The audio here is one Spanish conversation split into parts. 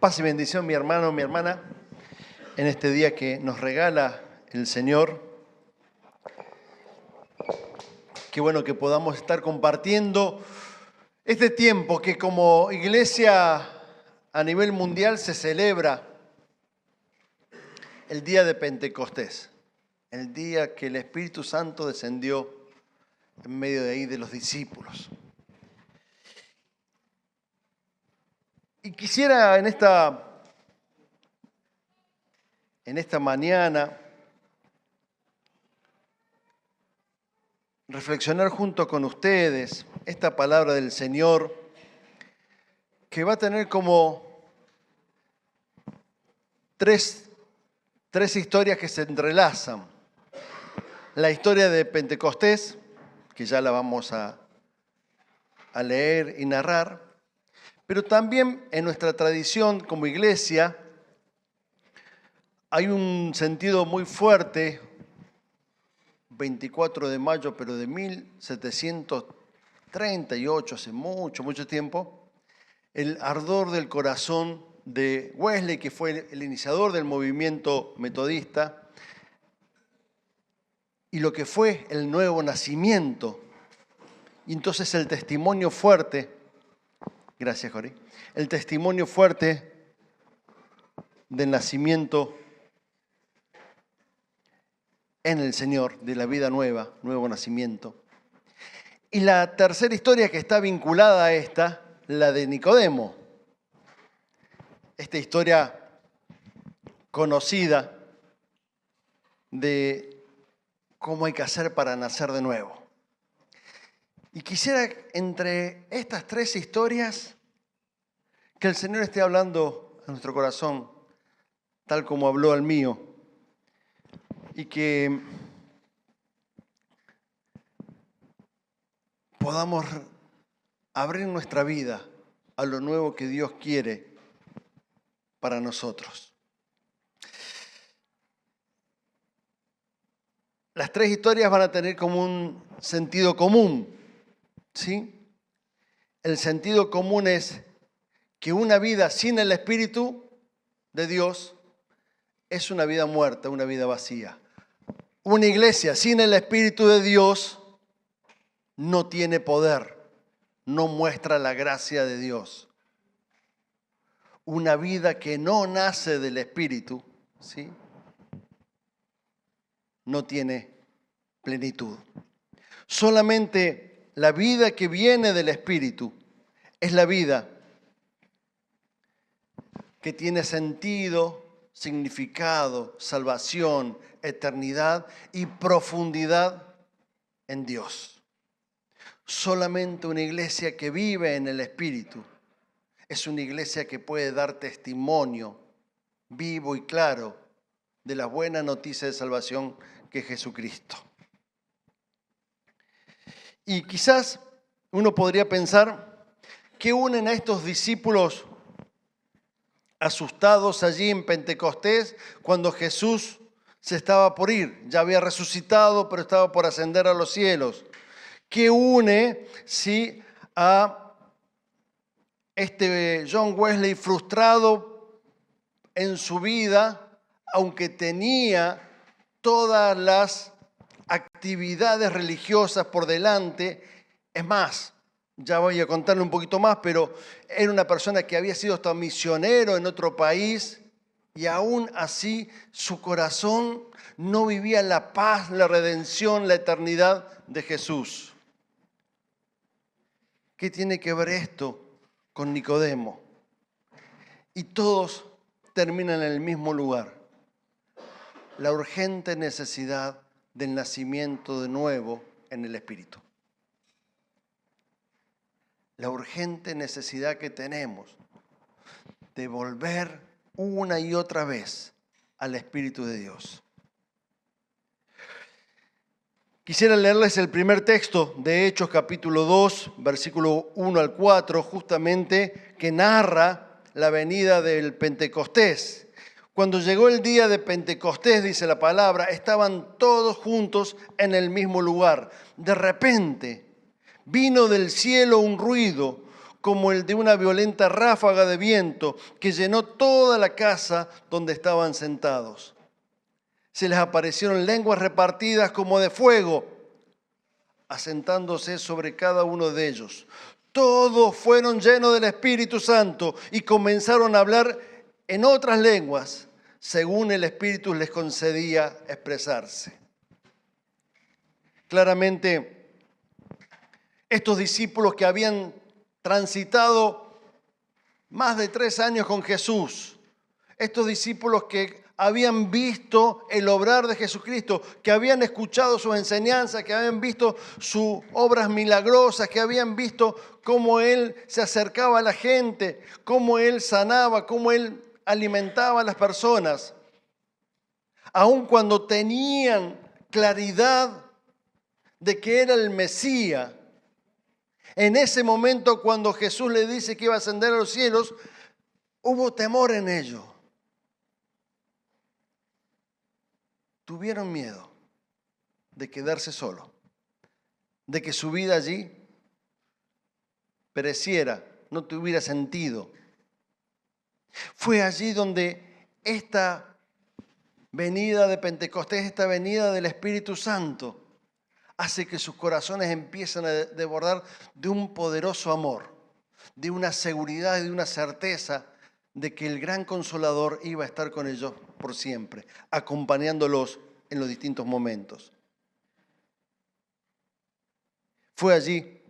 Paz y bendición, mi hermano, mi hermana, en este día que nos regala el Señor. Qué bueno que podamos estar compartiendo este tiempo que como iglesia a nivel mundial se celebra el día de Pentecostés, el día que el Espíritu Santo descendió en medio de ahí de los discípulos. Y quisiera en esta mañana reflexionar junto con ustedes esta palabra del Señor que va a tener como tres historias que se entrelazan. La historia de Pentecostés, que ya la vamos a leer y narrar, pero también en nuestra tradición como iglesia hay un sentido muy fuerte, 24 de mayo, pero de 1738, hace mucho tiempo, el ardor del corazón de Wesley, que fue el iniciador del movimiento metodista, y lo que fue el nuevo nacimiento. Y entonces el testimonio fuerte, gracias Jori, el testimonio fuerte del nacimiento en el Señor, de la vida nueva, nuevo nacimiento. Y la tercera historia que está vinculada a esta, la de Nicodemo. Esta historia conocida de cómo hay que hacer para nacer de nuevo. Y quisiera, entre estas tres historias, que el Señor esté hablando a nuestro corazón, tal como habló al mío, y que podamos abrir nuestra vida a lo nuevo que Dios quiere para nosotros. Las tres historias van a tener como un sentido común, ¿sí? El sentido común es que una vida sin el Espíritu de Dios es una vida muerta, una vida vacía. Una iglesia sin el Espíritu de Dios no tiene poder, no muestra la gracia de Dios. Una vida que no nace del Espíritu, ¿sí?, no tiene plenitud. Solamente la vida que viene del Espíritu es la vida que tiene sentido, significado, salvación, eternidad y profundidad en Dios. Solamente una iglesia que vive en el Espíritu es una iglesia que puede dar testimonio vivo y claro de la buena noticia de salvación que es Jesucristo. Y quizás uno podría pensar que unen a estos discípulos asustados allí en Pentecostés cuando Jesús se estaba por ir. Ya había resucitado, pero estaba por ascender a los cielos. ¿Qué une, sí, a este John Wesley frustrado en su vida, aunque tenía todas las actividades religiosas por delante? Es más, ya voy a contarle un poquito más, pero era una persona que había sido hasta misionero en otro país y aún así su corazón no vivía la paz, la redención, la eternidad de Jesús. ¿Qué tiene que ver esto con Nicodemo? Y todos terminan en el mismo lugar. La urgente necesidad del nacimiento de nuevo en el Espíritu. La urgente necesidad que tenemos de volver una y otra vez al Espíritu de Dios. Quisiera leerles el primer texto de Hechos capítulo 2, versículo 1 al 4, justamente que narra la venida del Pentecostés. Cuando llegó el día de Pentecostés, dice la palabra, estaban todos juntos en el mismo lugar. De repente vino del cielo un ruido, como el de una violenta ráfaga de viento que llenó toda la casa donde estaban sentados. Se les aparecieron lenguas repartidas como de fuego, asentándose sobre cada uno de ellos. Todos fueron llenos del Espíritu Santo y comenzaron a hablar en otras lenguas, según el Espíritu les concedía expresarse. Claramente, estos discípulos que habían transitado más de 3 años con Jesús, estos discípulos que habían visto el obrar de Jesucristo, que habían escuchado sus enseñanzas, que habían visto sus obras milagrosas, que habían visto cómo Él se acercaba a la gente, cómo Él sanaba, cómo Él alimentaba a las personas. Aun cuando tenían claridad de que era el Mesías, en ese momento cuando Jesús le dice que iba a ascender a los cielos, hubo temor en ellos. Tuvieron miedo de quedarse solo, de que su vida allí pereciera, no tuviera sentido. Fue allí donde esta venida de Pentecostés, esta venida del Espíritu Santo, hace que sus corazones empiecen a desbordar de un poderoso amor, de una seguridad y de una certeza de que el gran Consolador iba a estar con ellos por siempre, acompañándolos en los distintos momentos. Fue allí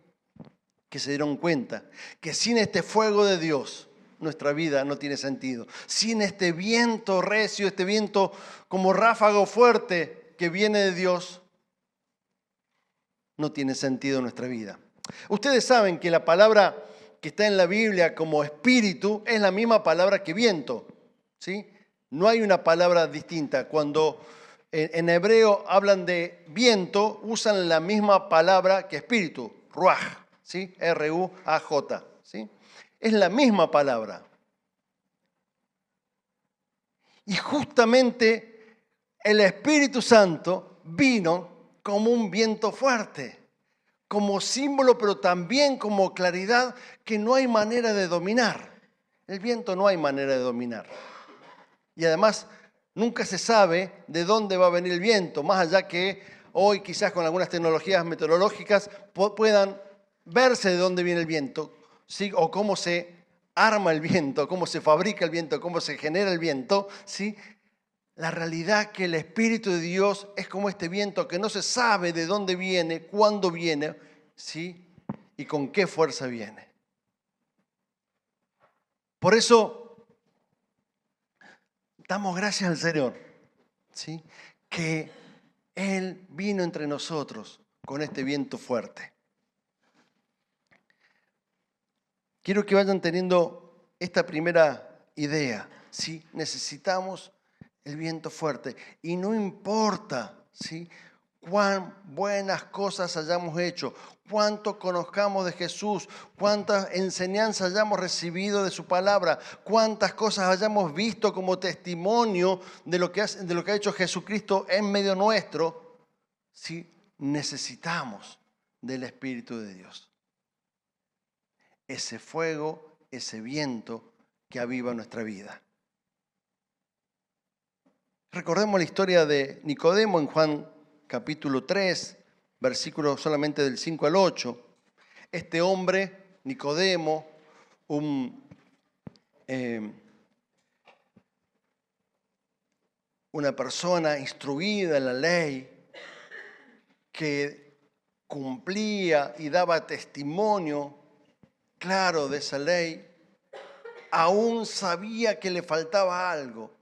que se dieron cuenta que sin este fuego de Dios, nuestra vida no tiene sentido. Sin este viento recio, este viento como ráfago fuerte que viene de Dios, no tiene sentido nuestra vida. Ustedes saben que la palabra que está en la Biblia como espíritu es la misma palabra que viento, ¿sí? No hay una palabra distinta. Cuando en hebreo hablan de viento, usan la misma palabra que espíritu, ruaj, ¿sí? R-U-A-J, ¿sí? Es la misma palabra. Y justamente el Espíritu Santo vino como un viento fuerte, como símbolo, pero también como claridad que no hay manera de dominar. El viento no hay manera de dominar. Y además, nunca se sabe de dónde va a venir el viento, más allá que hoy quizás con algunas tecnologías meteorológicas puedan verse de dónde viene el viento, ¿sí? O cómo se arma el viento, cómo se fabrica el viento, cómo se genera el viento, ¿sí? La realidad que el Espíritu de Dios es como este viento que no se sabe de dónde viene, cuándo viene, ¿sí? Y con qué fuerza viene. Por eso, damos gracias al Señor, ¿sí? Que Él vino entre nosotros con este viento fuerte. Quiero que vayan teniendo esta primera idea, ¿sí? Necesitamos el viento fuerte. Y no importa, ¿sí?, cuán buenas cosas hayamos hecho, cuánto conozcamos de Jesús, cuántas enseñanzas hayamos recibido de su palabra, cuántas cosas hayamos visto como testimonio de lo que ha hecho Jesucristo en medio nuestro, ¿sí? Necesitamos del Espíritu de Dios. Ese fuego, ese viento que aviva nuestra vida. Recordemos la historia de Nicodemo en Juan capítulo 3, versículos solamente del 5 al 8. Este hombre, Nicodemo, una persona instruida en la ley, que cumplía y daba testimonio claro de esa ley, aún sabía que le faltaba algo.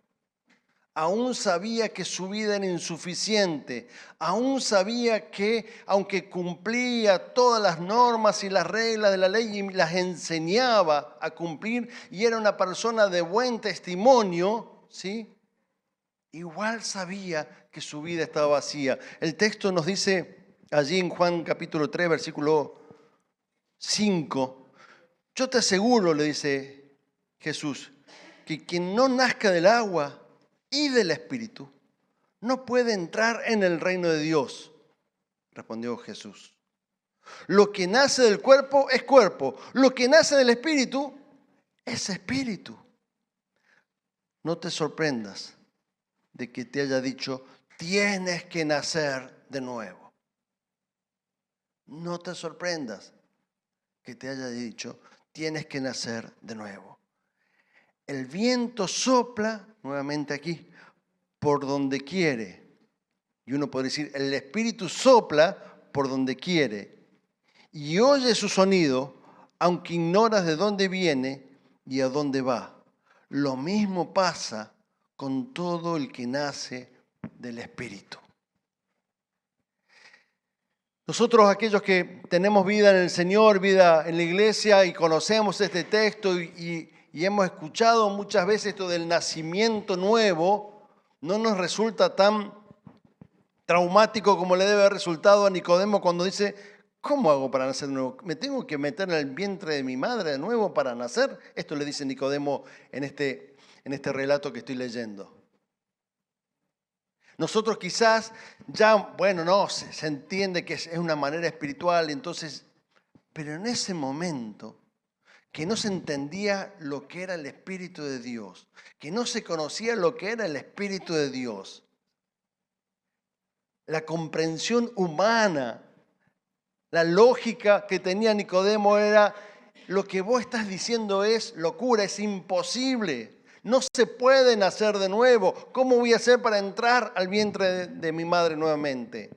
Aún sabía que su vida era insuficiente, aún sabía que aunque cumplía todas las normas y las reglas de la ley y las enseñaba a cumplir y era una persona de buen testimonio, ¿sí?, igual sabía que su vida estaba vacía. El texto nos dice allí en Juan capítulo 3, versículo 5, yo te aseguro, le dice Jesús, que quien no nazca del agua y del Espíritu no puede entrar en el reino de Dios, respondió Jesús. Lo que nace del cuerpo es cuerpo. Lo que nace del espíritu es espíritu. No te sorprendas de que te haya dicho, tienes que nacer de nuevo. No te sorprendas que te haya dicho, tienes que nacer de nuevo. El viento sopla, nuevamente aquí, por donde quiere. Y uno puede decir, el espíritu sopla por donde quiere. Y oye su sonido, aunque ignoras de dónde viene y a dónde va. Lo mismo pasa con todo el que nace del espíritu. Nosotros, aquellos que tenemos vida en el Señor, vida en la iglesia y conocemos este texto y hemos escuchado muchas veces esto del nacimiento nuevo, no nos resulta tan traumático como le debe haber resultado a Nicodemo cuando dice, ¿cómo hago para nacer de nuevo? ¿Me tengo que meter en el vientre de mi madre de nuevo para nacer? Esto le dice Nicodemo en este relato que estoy leyendo. Nosotros quizás ya, bueno, no, se entiende que es una manera espiritual, entonces, pero en ese momento que no se entendía lo que era el Espíritu de Dios, que no se conocía lo que era el Espíritu de Dios, la comprensión humana, la lógica que tenía Nicodemo era, lo que vos estás diciendo es locura, es imposible. No se puede nacer de nuevo. ¿Cómo voy a hacer para entrar al vientre de mi madre nuevamente?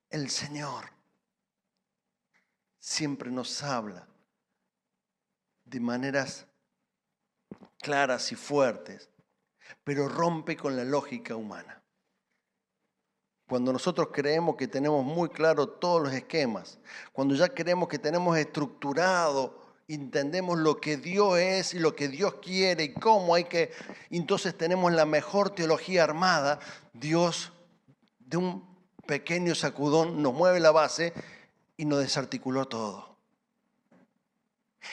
El Señor siempre nos habla de maneras claras y fuertes, pero rompe con la lógica humana. Cuando nosotros creemos que tenemos muy claro todos los esquemas, cuando ya creemos que tenemos estructurado, entendemos lo que Dios es y lo que Dios quiere y cómo hay que, entonces tenemos la mejor teología armada, Dios de un pequeño sacudón nos mueve la base y nos desarticuló todo.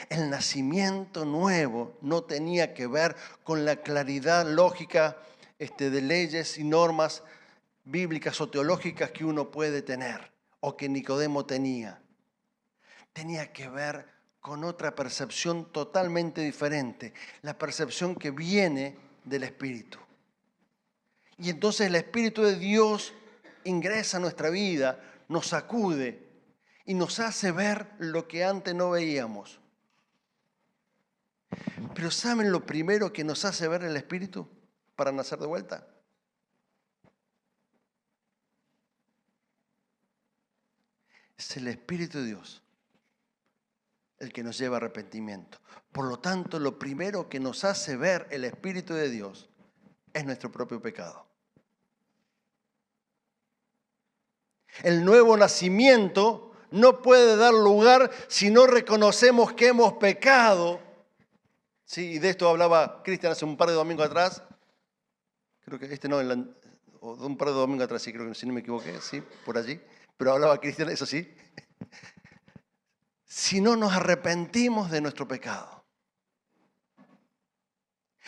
El nacimiento nuevo no tenía que ver con la claridad lógica de leyes y normas bíblicas o teológicas que uno puede tener o que Nicodemo tenía. Tenía que ver con otra percepción totalmente diferente, la percepción que viene del Espíritu. Y entonces el Espíritu de Dios ingresa a nuestra vida, nos sacude y nos hace ver lo que antes no veíamos. Pero ¿saben lo primero que nos hace ver el Espíritu para nacer de vuelta? Es el Espíritu de Dios el que nos lleva a arrepentimiento. Por lo tanto, lo primero que nos hace ver el Espíritu de Dios es nuestro propio pecado. El nuevo nacimiento no puede dar lugar si no reconocemos que hemos pecado. Sí, y de esto hablaba Cristian hace un par de domingos atrás. Creo que o un par de domingos atrás, sí, creo que si no me equivoqué, sí, por allí. Pero hablaba Cristian, eso sí. Si no nos arrepentimos de nuestro pecado.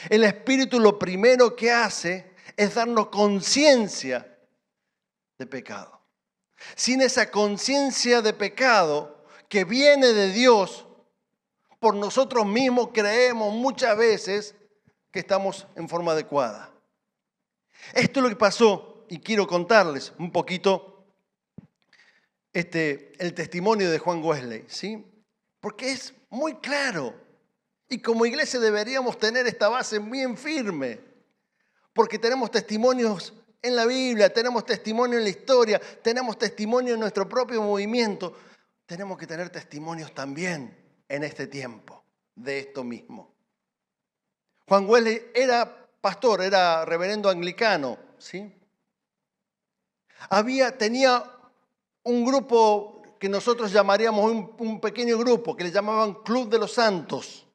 El Espíritu lo primero que hace es darnos conciencia de pecado. Sin esa conciencia de pecado que viene de Dios, por nosotros mismos creemos muchas veces que estamos en forma adecuada. Esto es lo que pasó y quiero contarles un poquito el testimonio de Juan Wesley, ¿sí? Porque es muy claro y como iglesia deberíamos tener esta base bien firme, porque tenemos testimonios en la Biblia, tenemos testimonio en la historia, tenemos testimonio en nuestro propio movimiento, tenemos que tener testimonios también en este tiempo de esto mismo. Juan Wesley era pastor, era reverendo anglicano, ¿sí? Tenía un grupo que nosotros llamaríamos un pequeño grupo, que le llamaban Club de los Santos,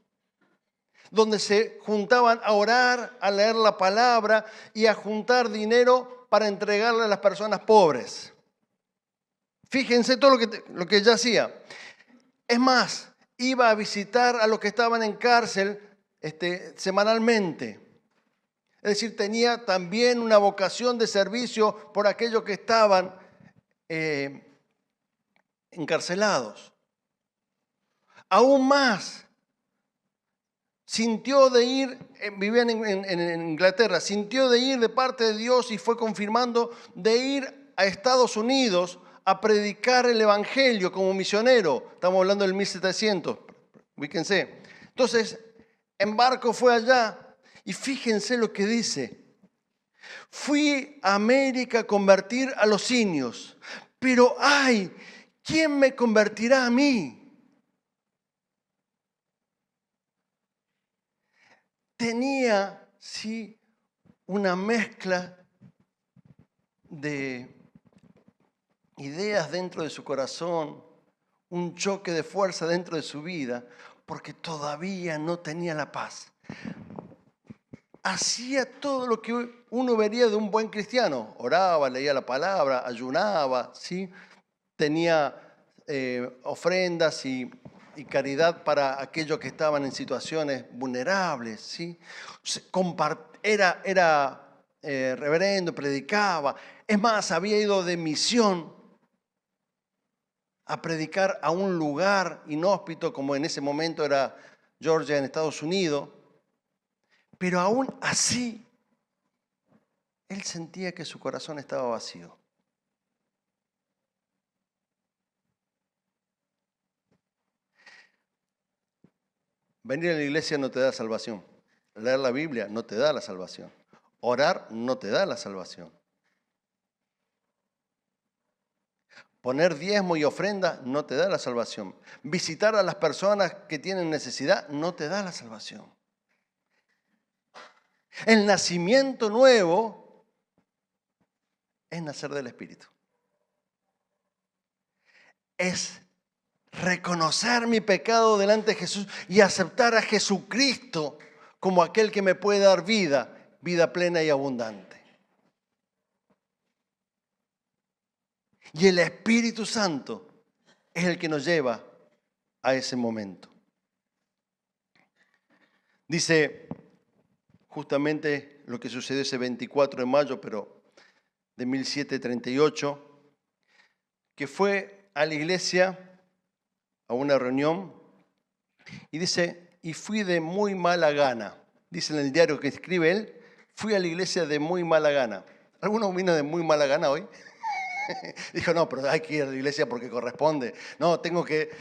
donde se juntaban a orar, a leer la palabra y a juntar dinero para entregarle a las personas pobres. Fíjense todo lo que ella hacía. Es más, iba a visitar a los que estaban en cárcel semanalmente. Es decir, tenía también una vocación de servicio por aquellos que estaban encarcelados. Aún más, sintió de ir, vivían en Inglaterra, sintió de ir de parte de Dios y fue confirmando de ir a Estados Unidos a predicar el Evangelio como misionero. Estamos hablando del 1700, ubíquense. Entonces, en barco fue allá y fíjense lo que dice. Fui a América a convertir a los simios, pero ¡ay! ¿Quién me convertirá a mí? Tenía, sí, una mezcla de ideas dentro de su corazón, un choque de fuerza dentro de su vida, porque todavía no tenía la paz. Hacía todo lo que uno vería de un buen cristiano. Oraba, leía la palabra, ayunaba, ¿sí? Tenía ofrendas y caridad para aquellos que estaban en situaciones vulnerables, ¿sí? Era reverendo, predicaba. Es más, había ido de misión a predicar a un lugar inhóspito, como en ese momento era Georgia, en Estados Unidos. Pero aún así, él sentía que su corazón estaba vacío. Venir a la iglesia no te da salvación. Leer la Biblia no te da la salvación. Orar no te da la salvación. Poner diezmo y ofrenda no te da la salvación. Visitar a las personas que tienen necesidad no te da la salvación. El nacimiento nuevo es nacer del Espíritu. Es reconocer mi pecado delante de Jesús y aceptar a Jesucristo como aquel que me puede dar vida, vida plena y abundante. Y el Espíritu Santo es el que nos lleva a ese momento. Dice justamente lo que sucedió ese 24 de mayo, pero de 1738, que fue a la iglesia, a una reunión, y dice, y fui de muy mala gana. Dice en el diario que escribe él, fui a la iglesia de muy mala gana. ¿Alguno vino de muy mala gana hoy? Dijo, no, pero hay que ir a la iglesia porque corresponde. No, tengo que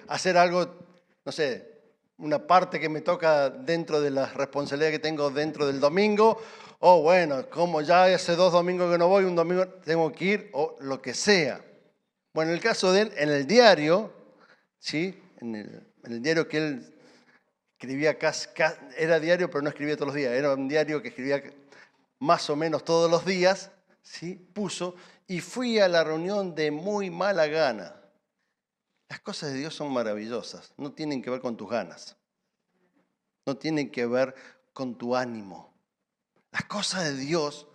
hacer algo, no sé, una parte que me toca dentro de la responsabilidad que tengo dentro del domingo. O bueno, como ya hace 2 domingos que no voy, un domingo tengo que ir, o lo que sea. Bueno, en el caso de él, en el diario, ¿sí? En el diario que él escribía, era diario, pero no escribía todos los días, era un diario que escribía más o menos todos los días, ¿sí? Puso, y fui a la reunión de muy mala gana. Las cosas de Dios son maravillosas, no tienen que ver con tus ganas, no tienen que ver con tu ánimo. Las cosas de Dios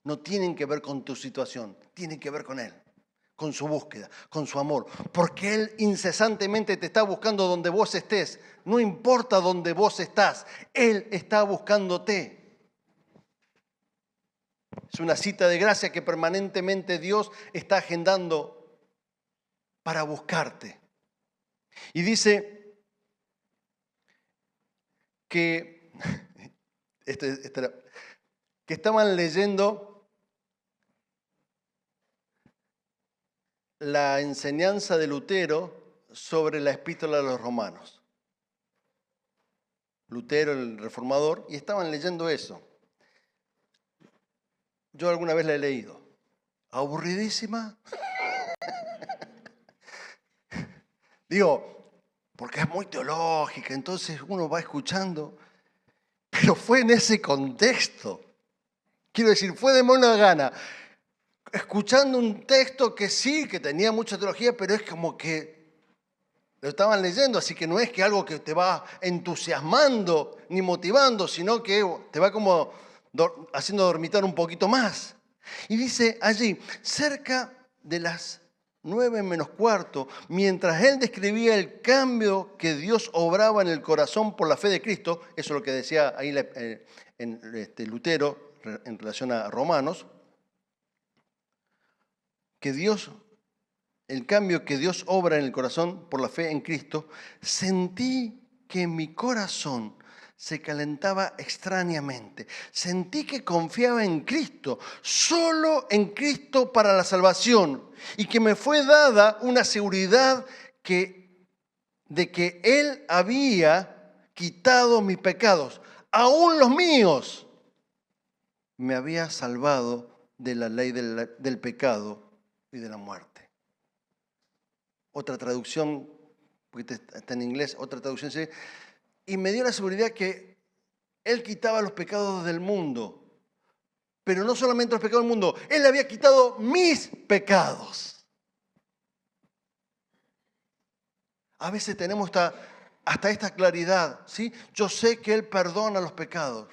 no tienen que ver con tu situación, tienen que ver con Él, con su búsqueda, con su amor, porque Él incesantemente te está buscando donde vos estés. No importa dónde vos estás, Él está buscándote. Es una cita de gracia que permanentemente Dios está agendando para buscarte. Y dice que, que estaban leyendo la enseñanza de Lutero sobre la epístola de los romanos. Lutero, el reformador, y estaban leyendo eso. Yo alguna vez la he leído. ¿Aburridísima? Digo, porque es muy teológica, entonces uno va escuchando, pero fue en ese contexto. Quiero decir, fue de mala gana, escuchando un texto que sí, que tenía mucha teología, pero es como que lo estaban leyendo, así que no es que algo que te va entusiasmando ni motivando, sino que te va como haciendo dormitar un poquito más. Y dice allí, cerca de las 9 menos cuarto, mientras él describía el cambio que Dios obraba en el corazón por la fe de Cristo, eso es lo que decía ahí Lutero en relación a Romanos, que Dios, el cambio que Dios obra en el corazón por la fe en Cristo, sentí que mi corazón se calentaba extrañamente. Sentí que confiaba en Cristo, solo en Cristo para la salvación, y que me fue dada una seguridad de que Él había quitado mis pecados, aún los míos. Me había salvado de la ley del pecado y de la muerte. Otra traducción, porque está en inglés, otra traducción dice, y me dio la seguridad que Él quitaba los pecados del mundo, pero no solamente los pecados del mundo, Él había quitado mis pecados. A veces tenemos hasta esta claridad, ¿sí? Yo sé que Él perdona los pecados,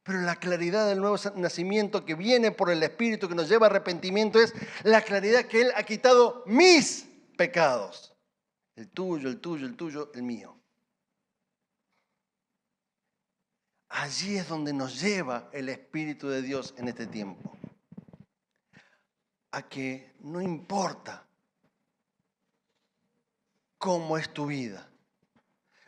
pero la claridad del nuevo nacimiento que viene por el Espíritu, que nos lleva a arrepentimiento, es la claridad que Él ha quitado mis pecados. El tuyo, el tuyo, el tuyo, el mío. Allí es donde nos lleva el Espíritu de Dios en este tiempo. A que no importa cómo es tu vida.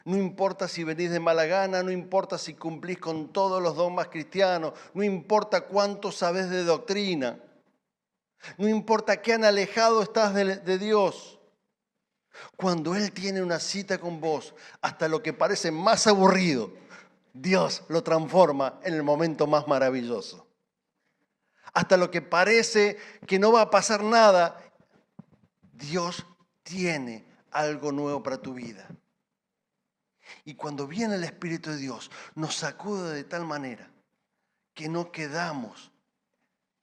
No importa si venís de mala gana, no importa si cumplís con todos los dogmas cristianos, no importa cuánto sabés de doctrina, no importa qué tan alejado estás de Dios. Cuando Él tiene una cita con vos, hasta lo que parece más aburrido, Dios lo transforma en el momento más maravilloso. Hasta lo que parece que no va a pasar nada, Dios tiene algo nuevo para tu vida. Y cuando viene el Espíritu de Dios, nos sacude de tal manera que no quedamos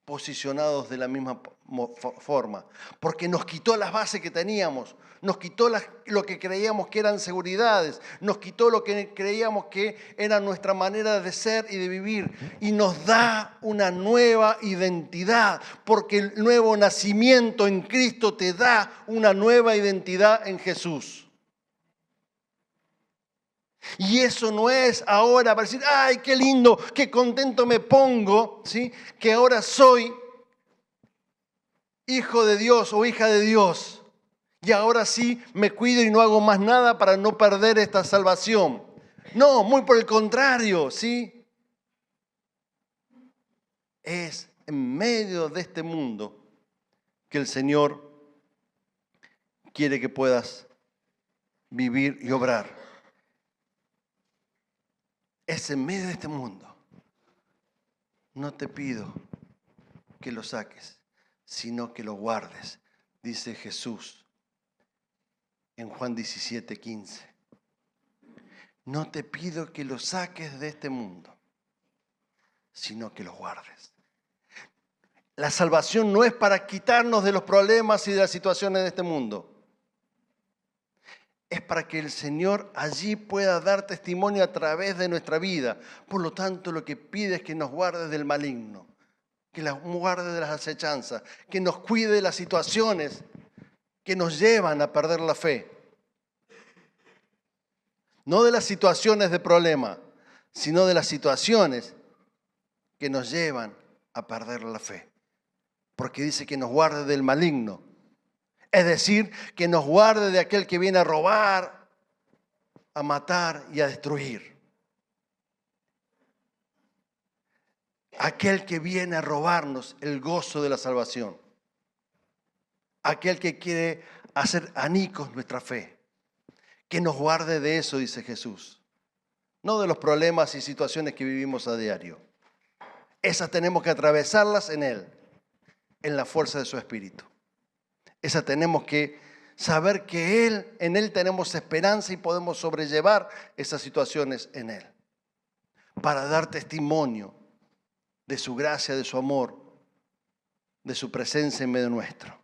posicionados de la misma forma, porque nos quitó las bases que teníamos, nos quitó lo que creíamos que eran seguridades, nos quitó lo que creíamos que era nuestra manera de ser y de vivir, y nos da una nueva identidad, porque el nuevo nacimiento en Cristo te da una nueva identidad en Jesús. Y eso no es ahora para decir, ¡ay, qué lindo, qué contento me pongo! ¿Sí? Que ahora soy hijo de Dios o hija de Dios. Y ahora sí me cuido y no hago más nada para no perder esta salvación. No, muy por el contrario, ¿sí? Es en medio de este mundo que el Señor quiere que puedas vivir y obrar. Es en medio de este mundo. No te pido que lo saques, sino que lo guardes, dice Jesús en Juan 17:15. No te pido que lo saques de este mundo, sino que lo guardes. La salvación no es para quitarnos de los problemas y de las situaciones de este mundo. Es para que el Señor allí pueda dar testimonio a través de nuestra vida. Por lo tanto, lo que pide es que nos guarde del maligno, que nos guarde de las acechanzas, que nos cuide de las situaciones que nos llevan a perder la fe. No de las situaciones de problema, sino de las situaciones que nos llevan a perder la fe. Porque dice que nos guarde del maligno. Es decir, que nos guarde de aquel que viene a robar, a matar y a destruir. Aquel que viene a robarnos el gozo de la salvación. Aquel que quiere hacer anicos nuestra fe. Que nos guarde de eso, dice Jesús. No de los problemas y situaciones que vivimos a diario. Esas tenemos que atravesarlas en Él, en la fuerza de su Espíritu. Esa tenemos que saber que en Él tenemos esperanza y podemos sobrellevar esas situaciones en Él. Para dar testimonio de su gracia, de su amor, de su presencia en medio nuestro.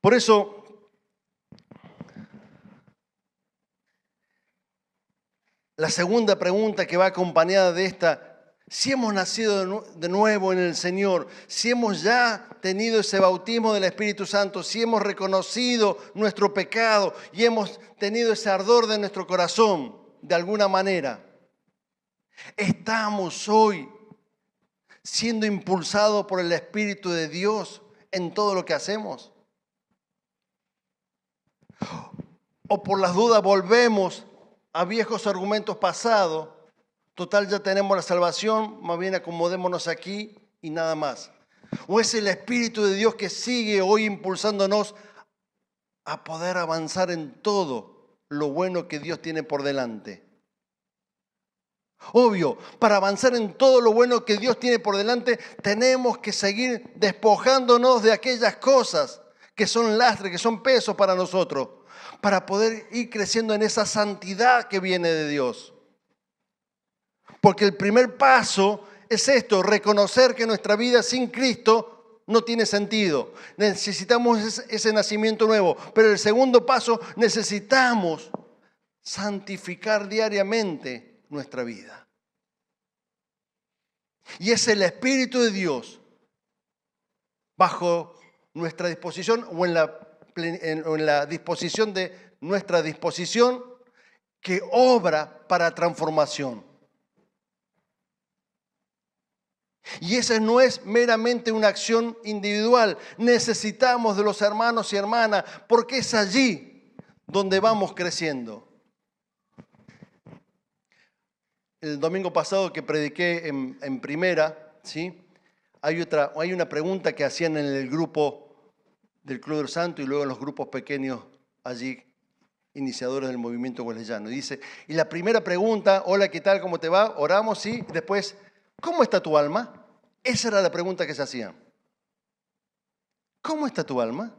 Por eso, la segunda pregunta que va acompañada de esta, si hemos nacido de nuevo en el Señor, si hemos ya tenido ese bautismo del Espíritu Santo, si hemos reconocido nuestro pecado y hemos tenido ese ardor de nuestro corazón, de alguna manera, estamos hoy siendo impulsado por el Espíritu de Dios en todo lo que hacemos? ¿O por las dudas volvemos a viejos argumentos pasados? Total, ya tenemos la salvación, más bien acomodémonos aquí y nada más. ¿O es el Espíritu de Dios que sigue hoy impulsándonos a poder avanzar en todo lo bueno que Dios tiene por delante? Obvio, para avanzar en todo lo bueno que Dios tiene por delante, tenemos que seguir despojándonos de aquellas cosas que son lastre, que son peso para nosotros, para poder ir creciendo en esa santidad que viene de Dios. Porque el primer paso es esto, reconocer que nuestra vida sin Cristo no tiene sentido. Necesitamos ese nacimiento nuevo. Pero el segundo paso, necesitamos santificar diariamente nuestra vida. Y es el Espíritu de Dios bajo nuestra disposición o en la disposición de nuestra disposición que obra para transformación. Y esa no es meramente una acción individual. Necesitamos de los hermanos y hermanas porque es allí donde vamos creciendo. El domingo pasado que prediqué en primera, ¿sí? Hay una pregunta que hacían en el grupo del Club del Santo y luego en los grupos pequeños allí, iniciadores del movimiento wesleyano. Dice, y la primera pregunta, hola, ¿qué tal? ¿Cómo te va? Oramos, ¿sí? Y después, ¿cómo está tu alma? Esa era la pregunta que se hacían. ¿Cómo está tu alma?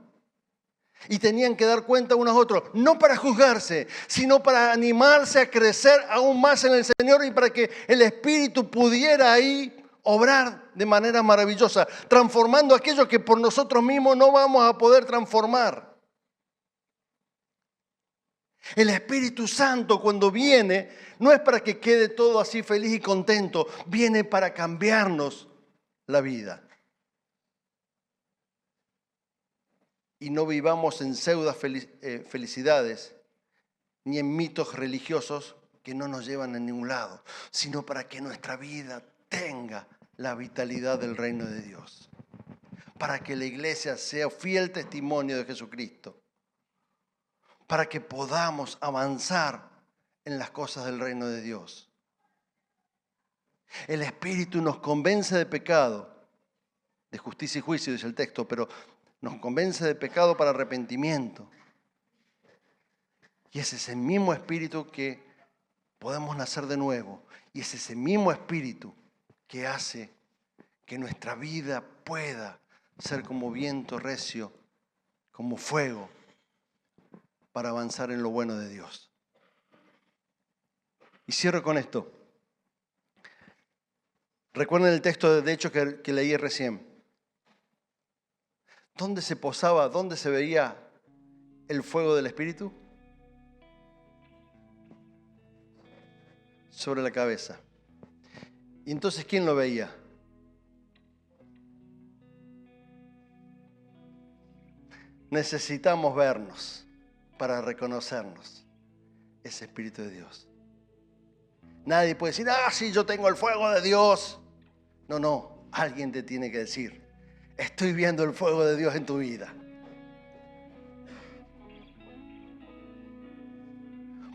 Y tenían que dar cuenta unos a otros, no para juzgarse, sino para animarse a crecer aún más en el Señor y para que el Espíritu pudiera ahí obrar de manera maravillosa, transformando aquello que por nosotros mismos no vamos a poder transformar. El Espíritu Santo cuando viene no es para que quede todo así feliz y contento, viene para cambiarnos la vida. Y no vivamos en pseudo felicidades ni en mitos religiosos que no nos llevan a ningún lado, sino para que nuestra vida tenga la vitalidad del reino de Dios, para que la iglesia sea fiel testimonio de Jesucristo, para que podamos avanzar en las cosas del reino de Dios. El Espíritu nos convence de pecado, de justicia y juicio, dice el texto, pero nos convence de pecado para arrepentimiento. Y es ese mismo Espíritu que podemos nacer de nuevo. Y es ese mismo Espíritu que hace que nuestra vida pueda ser como viento recio, como fuego, para avanzar en lo bueno de Dios. Y cierro con esto. Recuerden el texto de Hechos que leí recién. ¿Dónde se posaba, dónde se veía el fuego del Espíritu? Sobre la cabeza. ¿Y entonces quién lo veía? Necesitamos vernos para reconocernos ese Espíritu de Dios. Nadie puede decir, sí, yo tengo el fuego de Dios. No, alguien te tiene que decir, estoy viendo el fuego de Dios en tu vida.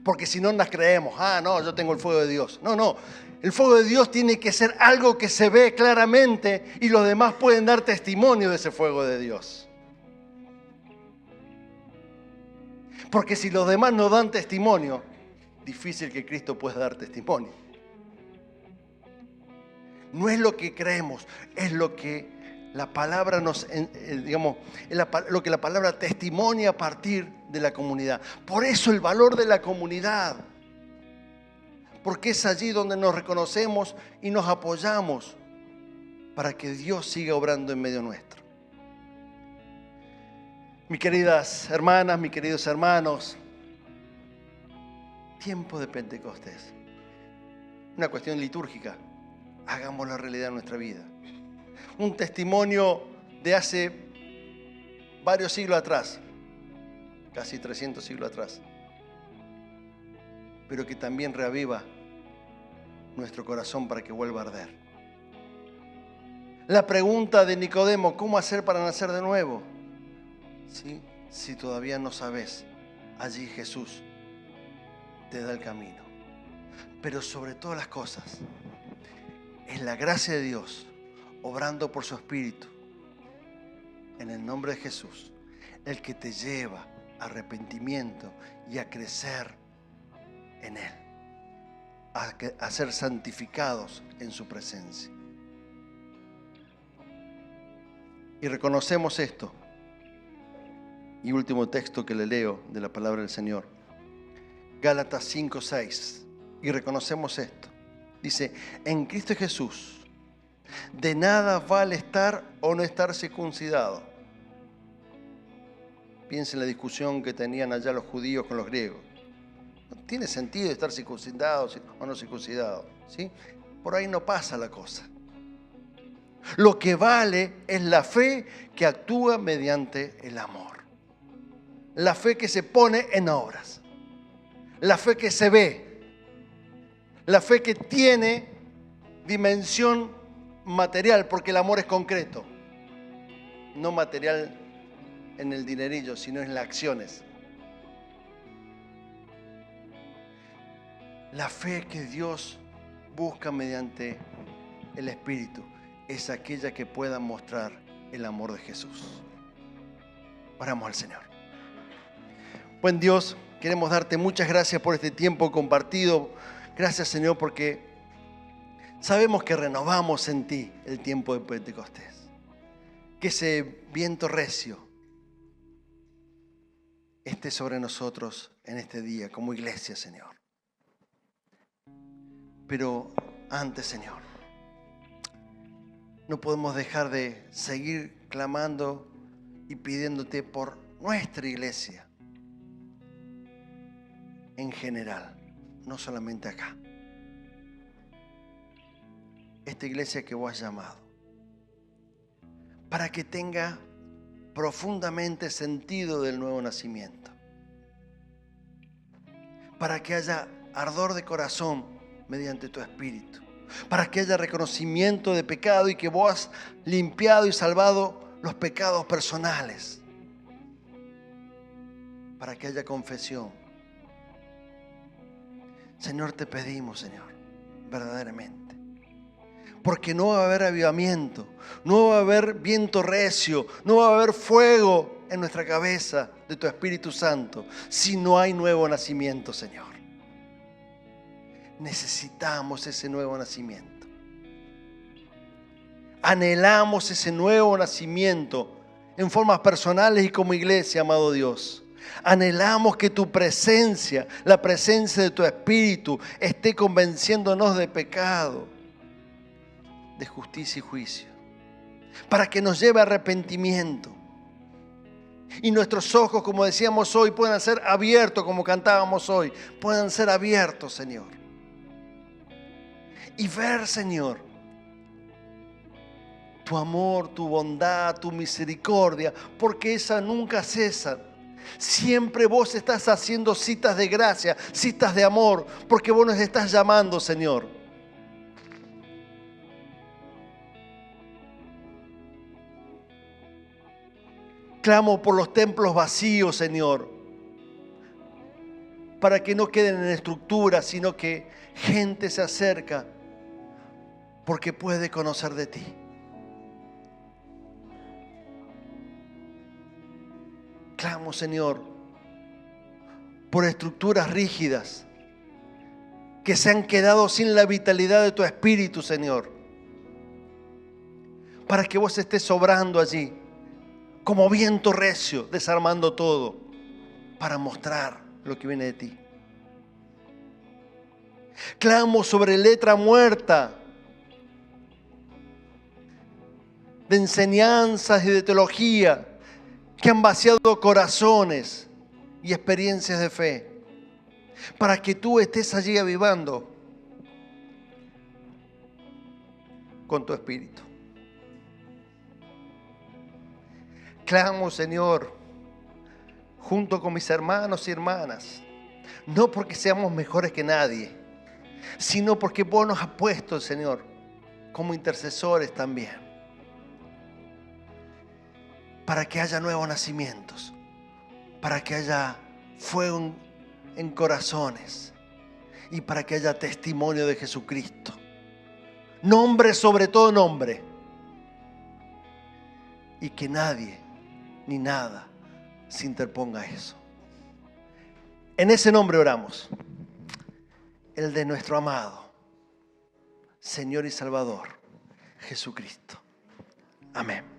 Porque si no nos creemos, no, yo tengo el fuego de Dios. No, el fuego de Dios tiene que ser algo que se ve claramente y los demás pueden dar testimonio de ese fuego de Dios. Porque si los demás no dan testimonio, difícil que Cristo pueda dar testimonio. No es lo que creemos, es lo que la palabra lo que la palabra testimonia a partir de la comunidad. Por eso el valor de la comunidad. Porque es allí donde nos reconocemos y nos apoyamos para que Dios siga obrando en medio nuestro. Mis queridas hermanas, mis queridos hermanos, tiempo de Pentecostés. Una cuestión litúrgica. Hagamos la realidad en nuestra vida. Un testimonio de hace varios siglos atrás, casi 300 siglos atrás, pero que también reaviva nuestro corazón para que vuelva a arder. La pregunta de Nicodemo, ¿cómo hacer para nacer de nuevo? ¿Sí? Si todavía no sabes, allí Jesús te da el camino. Pero sobre todas las cosas, es la gracia de Dios obrando por su Espíritu en el nombre de Jesús, el que te lleva a arrepentimiento y a crecer en Él, a ser santificados en su presencia. Y reconocemos esto. Y último texto que le leo de la palabra del Señor. Gálatas 5:6. Y reconocemos esto. Dice, en Cristo Jesús, de nada vale estar o no estar circuncidado. Piensa en la discusión que tenían allá los judíos con los griegos. No tiene sentido estar circuncidado o no circuncidado, ¿sí? Por ahí no pasa la cosa. Lo que vale es la fe que actúa mediante el amor. La fe que se pone en obras. La fe que se ve. La fe que tiene dimensión material, porque el amor es concreto. No material en el dinerillo, sino en las acciones. La fe que Dios busca mediante el Espíritu es aquella que pueda mostrar el amor de Jesús. Oramos al Señor. Buen Dios, queremos darte muchas gracias por este tiempo compartido. Gracias, Señor, porque sabemos que renovamos en ti el tiempo de Pentecostés. Que ese viento recio esté sobre nosotros en este día como iglesia, Señor. Pero antes, Señor, no podemos dejar de seguir clamando y pidiéndote por nuestra iglesia en general, no solamente acá. Esta iglesia que vos has llamado, para que tenga profundamente sentido del nuevo nacimiento, para que haya ardor de corazón mediante tu Espíritu, para que haya reconocimiento de pecado y que vos has limpiado y salvado los pecados personales, para que haya confesión. Señor, te pedimos, Señor, verdaderamente, porque no va a haber avivamiento, no va a haber viento recio, no va a haber fuego en nuestra cabeza de tu Espíritu Santo si no hay nuevo nacimiento, Señor. Necesitamos ese nuevo nacimiento. Anhelamos ese nuevo nacimiento en formas personales y como iglesia, amado Dios. Anhelamos que tu presencia, la presencia de tu Espíritu, esté convenciéndonos de pecado, de justicia y juicio, para que nos lleve a arrepentimiento. Y nuestros ojos, como decíamos hoy, puedan ser abiertos, como cantábamos hoy, puedan ser abiertos, Señor. Y ver, Señor, tu amor, tu bondad, tu misericordia, porque esa nunca cesa. Siempre vos estás haciendo citas de gracia, citas de amor, porque vos nos estás llamando, Señor. Clamo por los templos vacíos, Señor, para que no queden en estructuras, sino que gente se acerca porque puede conocer de ti. Clamo, Señor, por estructuras rígidas que se han quedado sin la vitalidad de tu Espíritu, Señor, para que vos estés obrando allí como viento recio, desarmando todo para mostrar lo que viene de ti. Clamo sobre letra muerta de enseñanzas y de teología que han vaciado corazones y experiencias de fe, para que tú estés allí avivando con tu Espíritu. Clamo, Señor, junto con mis hermanos y hermanas, no porque seamos mejores que nadie, sino porque vos nos has puesto, Señor, como intercesores también. para que haya nuevos nacimientos, para que haya fuego en corazones y para que haya testimonio de Jesucristo. Nombre sobre todo nombre. Y que nadie ni nada se interponga a eso. En ese nombre oramos. El de nuestro amado Señor y Salvador, Jesucristo. Amén.